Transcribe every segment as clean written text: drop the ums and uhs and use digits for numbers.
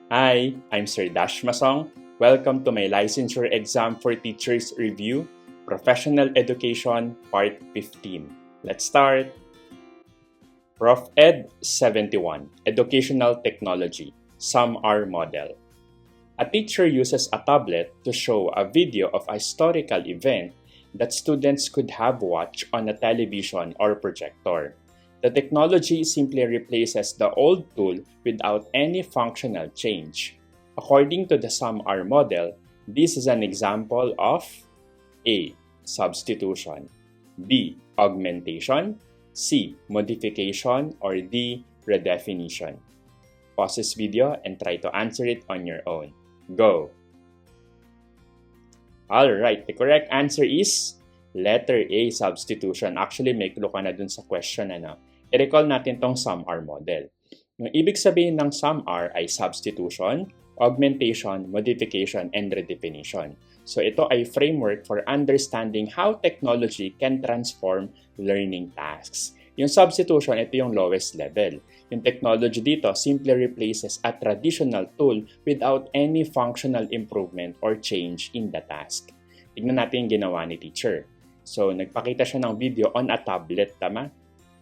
Hi, I'm Sir Dash Masong. Welcome to my Licensure Exam for Teachers Review, Professional Education, Part 15. Let's start. Prof. Ed 71, Educational Technology, SumR Model. A teacher uses a tablet to show a video of a historical event that students could have watched on a television or projector. The technology simply replaces the old tool without any functional change. According to the SumR model, this is an example of A. Substitution, B. Augmentation, C. Modification, or D. Redefinition. Pause this video and try to answer it on your own. Go! Alright, the correct answer is letter A, substitution. Actually, may clue ka na dun sa question. I-recall natin tong SumR model. Yung ibig sabihin ng SumR ay substitution, augmentation, modification, and redefinition. So ito ay framework for understanding how technology can transform learning tasks. Yung substitution, ito yung lowest level. Yung technology dito simply replaces a traditional tool without any functional improvement or change in the task. Tignan natin yung ginawa ni teacher. So, nagpakita siya ng video on a tablet, tama?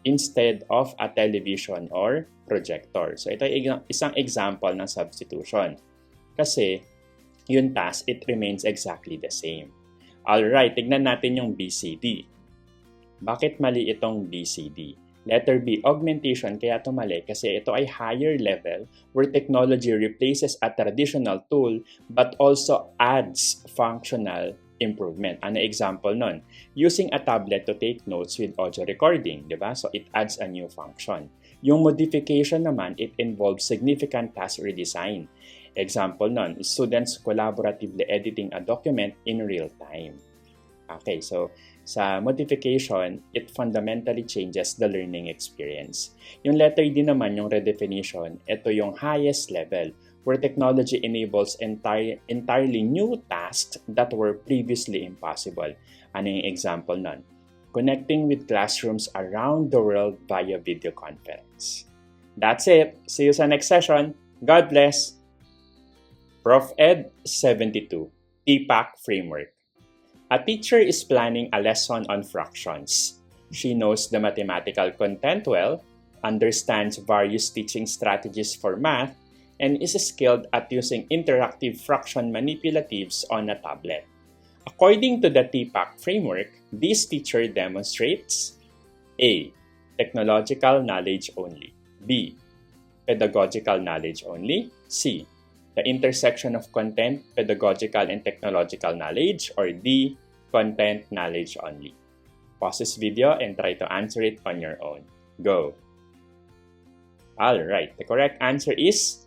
Instead of a television or projector. So, ito ay isang example ng substitution. Kasi, yung task, it remains exactly the same. Alright, tignan natin yung BCD. Bakit mali itong BCD? Letter B, augmentation, kaya ito mali kasi ito ay higher level where technology replaces a traditional tool but also adds functional improvement. Ano example nun? Using a tablet to take notes with audio recording, di ba? So it adds a new function. Yung modification naman, it involves significant task redesign. Example nun, students collaboratively editing a document in real time. Okay, so sa modification, it fundamentally changes the learning experience. Yung letter D naman, yung redefinition, ito yung highest level where technology enables entirely new tasks that were previously impossible. Ano yung example nun? Connecting with classrooms around the world via video conference. That's it. See you sa next session. God bless. Prof. Ed 72, TPAC Framework. A teacher is planning a lesson on fractions. She knows the mathematical content well, understands various teaching strategies for math, and is skilled at using interactive fraction manipulatives on a tablet. According to the TPAC framework, this teacher demonstrates A. Technological knowledge only. B. Pedagogical knowledge only. C. The intersection of content, pedagogical, and technological knowledge, or D. Content knowledge only. Pause this video and try to answer it on your own. Go! Alright, the correct answer is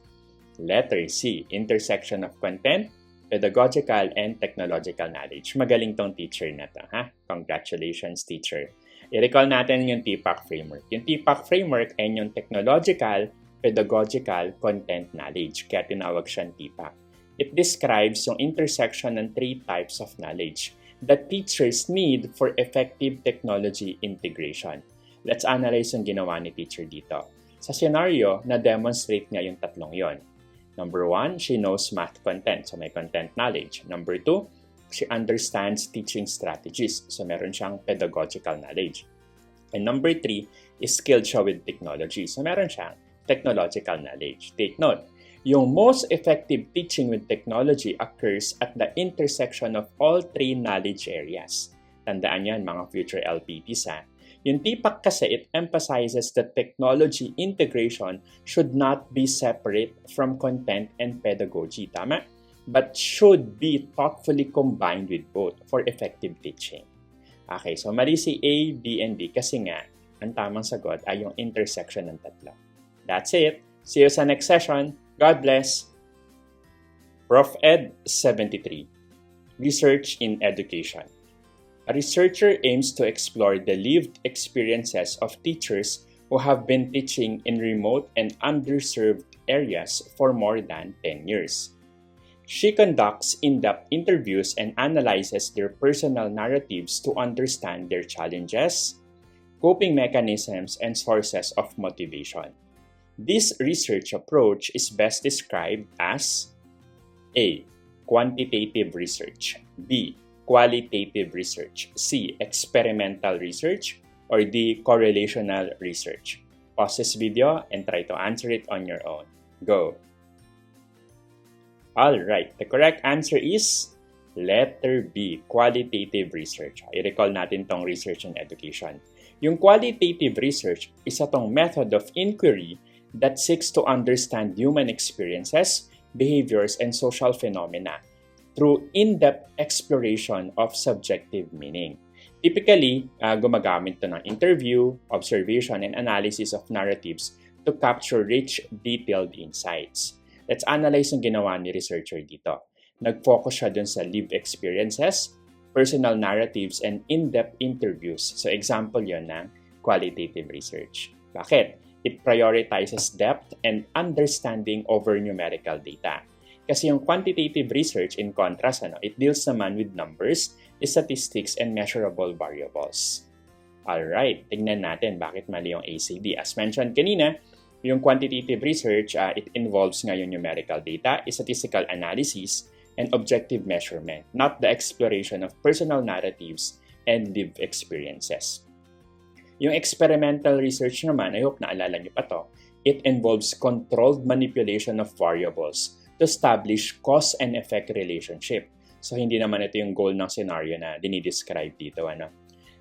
letter C, intersection of content, pedagogical, and technological knowledge. Magaling tong teacher na to, ha? Congratulations, teacher. I-recall natin yung TPAC framework. Yung TPAC framework ay yung technological, pedagogical, content knowledge. Kaya tinawag siyang TPAC. It describes yung intersection ng three types of knowledge that teachers need for effective technology integration. Let's analyze yung ginawa ni teacher dito. Sa scenario, na-demonstrate niya yung tatlong yon. Number 1, she knows math content, so may content knowledge. Number 2, she understands teaching strategies, so meron siyang pedagogical knowledge. And number 3, is skilled siya with technology, so meron siyang technological knowledge. Take note, yung most effective teaching with technology occurs at the intersection of all three knowledge areas. Tandaan yan, mga future LPTs, ha? Yung TPAC kasi, it emphasizes that technology integration should not be separate from content and pedagogy, tama? But should be thoughtfully combined with both for effective teaching. Okay, so mali si A, B, and D kasi nga, ang tamang sagot ay yung intersection ng tatlo. That's it. See you sa next session. God bless. Prof. Ed 73, Research in Education. A researcher aims to explore the lived experiences of teachers who have been teaching in remote and underserved areas for more than 10 years. She conducts in-depth interviews and analyzes their personal narratives to understand their challenges, coping mechanisms, and sources of motivation. This research approach is best described as A. Quantitative research, B. Qualitative research, C. Experimental research, or D. Correlational research. Pause this video and try to answer it on your own. Go! Alright, the correct answer is letter B, qualitative research. I-recall natin tong research and education. Yung qualitative research, isa tong method of inquiry that seeks to understand human experiences, behaviors, and social phenomena through in-depth exploration of subjective meaning. Typically, gumagamit to ng interview, observation, and analysis of narratives to capture rich, detailed insights. Let's analyze yung ginawa ni researcher dito. Nag-focus siya dun sa lived experiences, personal narratives, and in-depth interviews. So example yon ng qualitative research. Bakit? It prioritizes depth and understanding over numerical data. Kasi yung quantitative research, in contrast, it deals naman with numbers, statistics, and measurable variables. Alright, tignan natin bakit mali yung ACD. As mentioned kanina, yung quantitative research, it involves ngayon numerical data, statistical analysis, and objective measurement, not the exploration of personal narratives and lived experiences. Yung experimental research naman, I hope naalala niyo pa to, it involves controlled manipulation of variables to establish cause and effect relationship. So, hindi naman ito yung goal ng scenario na dinidescribe dito.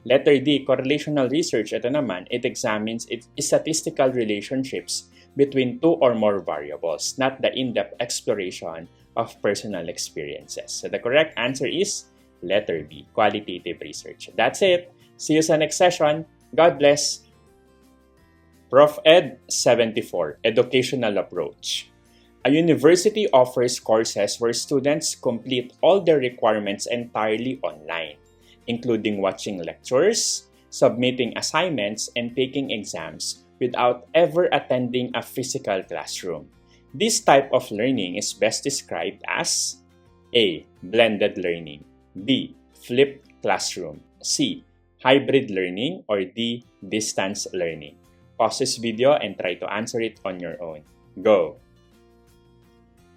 Letter D, correlational research, ito naman, it examines statistical relationships between two or more variables, not the in-depth exploration of personal experiences. So the correct answer is letter B, qualitative research. That's it. See you sa next session. God bless. Prof. Ed 74, Educational Approach. A university offers courses where students complete all their requirements entirely online, including watching lectures, submitting assignments, and taking exams without ever attending a physical classroom. This type of learning is best described as A. Blended learning, B. Flipped classroom, C. Hybrid learning, or D. Distance learning. Pause this video and try to answer it on your own. Go!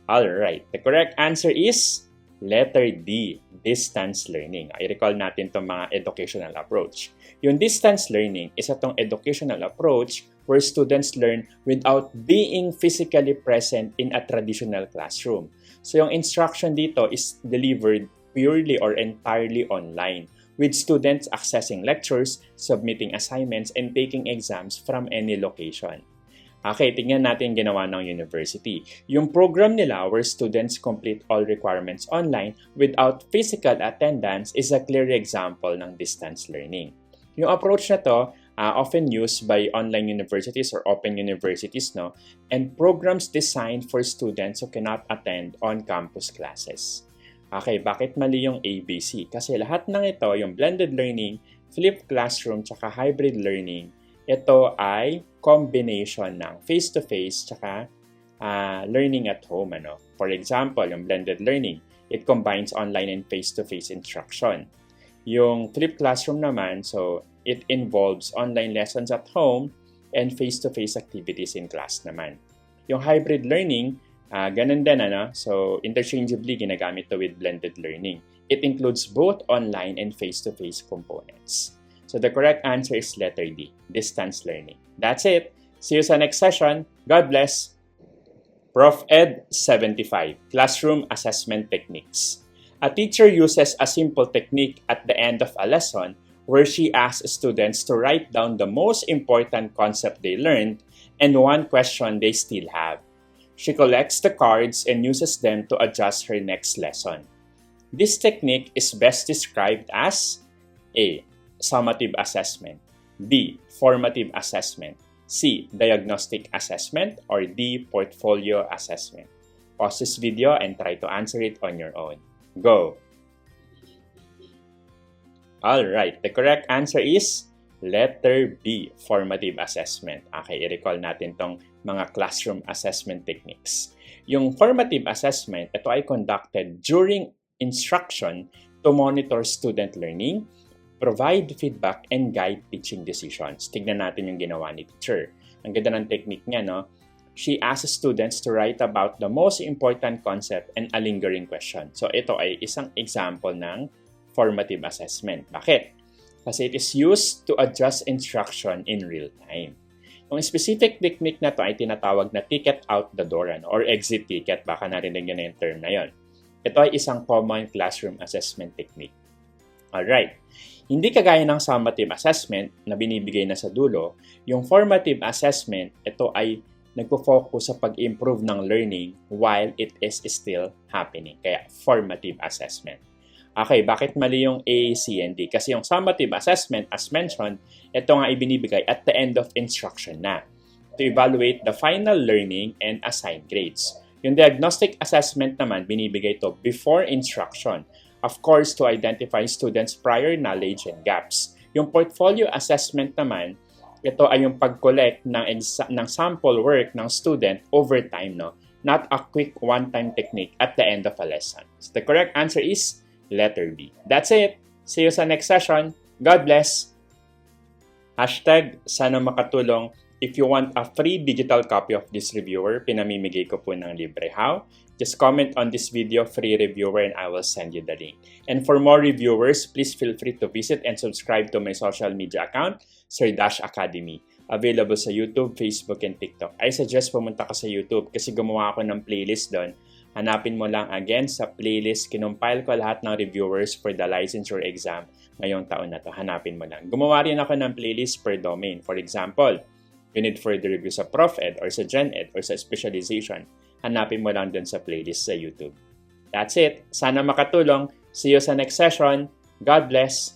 Alright, the correct answer is letter D, distance learning. I-recall natin itong mga educational approach. Yung distance learning is itong educational approach where students learn without being physically present in a traditional classroom. So yung instruction dito is delivered purely or entirely online, with students accessing lectures, submitting assignments, and taking exams from any location. Okay, tingnan natin ginawa ng university. Yung program nila where students complete all requirements online without physical attendance is a clear example ng distance learning. Yung approach na to, often used by online universities or open universities, and programs designed for students who cannot attend on-campus classes. Okay, bakit mali yung ABC? Kasi lahat ng ito, yung blended learning, flipped classroom, tsaka hybrid learning, ito ay combination ng face-to-face tsaka learning at home. For example, yung blended learning, it combines online and face-to-face instruction. Yung flipped classroom naman, so it involves online lessons at home and face-to-face activities in class naman. Yung hybrid learning, ganun din, so interchangeably ginagamit to with blended learning. It includes both online and face-to-face components. So the correct answer is letter D, distance learning. That's it. See you sa next session. God bless. Prof. Ed 75, Classroom Assessment Techniques. A teacher uses a simple technique at the end of a lesson where she asks students to write down the most important concept they learned and one question they still have. She collects the cards and uses them to adjust her next lesson. This technique is best described as A. Summative assessment, B. Formative assessment, C. Diagnostic assessment, or D. Portfolio assessment. Pause this video and try to answer it on your own. Go! Alright, the correct answer is letter B, formative assessment. Okay, i-recall natin tong mga classroom assessment techniques. Yung formative assessment, ito ay conducted during instruction to monitor student learning, provide feedback, and guide teaching decisions. Tignan natin yung ginawa ni teacher. Ang ganda ng technique niya, she asks students to write about the most important concept and a lingering question. So ito ay isang example ng formative assessment. Bakit? Kasi it is used to adjust instruction in real time. Yung specific technique na to ay tinatawag na ticket out the door or exit ticket. Baka narinig nyo na yung term na yon. Ito ay isang common classroom assessment technique. Alright. Hindi kagaya ng summative assessment na binibigay na sa dulo, yung formative assessment, ito ay nagpo-focus sa pag-improve ng learning while it is still happening. Kaya formative assessment. Okay, bakit mali yung A, C, and D? Kasi yung summative assessment, as mentioned, ito nga ibinibigay at the end of instruction na to evaluate the final learning and assign grades. Yung diagnostic assessment naman, binibigay ito before instruction. Of course, to identify students' prior knowledge and gaps. Yung portfolio assessment naman, ito ay yung pag-collect ng sample work ng student over time, no? Not a quick one-time technique at the end of a lesson. So the correct answer is letter B. That's it. See you sa next session. God bless. Hashtag sana makatulong. If you want a free digital copy of this reviewer, pinamimigay ko po ng libre. How? Just comment on this video, free reviewer, and I will send you the link. And for more reviewers, please feel free to visit and subscribe to my social media account, Sir Dash Academy. Available sa YouTube, Facebook, and TikTok. I suggest pumunta ka sa YouTube kasi gumawa ako ng playlist doon. Hanapin mo lang again sa playlist. Kinumpile ko lahat ng reviewers for the licensure exam ngayong taon na to. Hanapin mo lang. Gumawa rin ako ng playlist per domain. For example, you need further review sa Prof Ed or sa Gen Ed or sa specialization. Hanapin mo lang dun sa playlist sa YouTube. That's it. Sana makatulong. See you sa next session. God bless.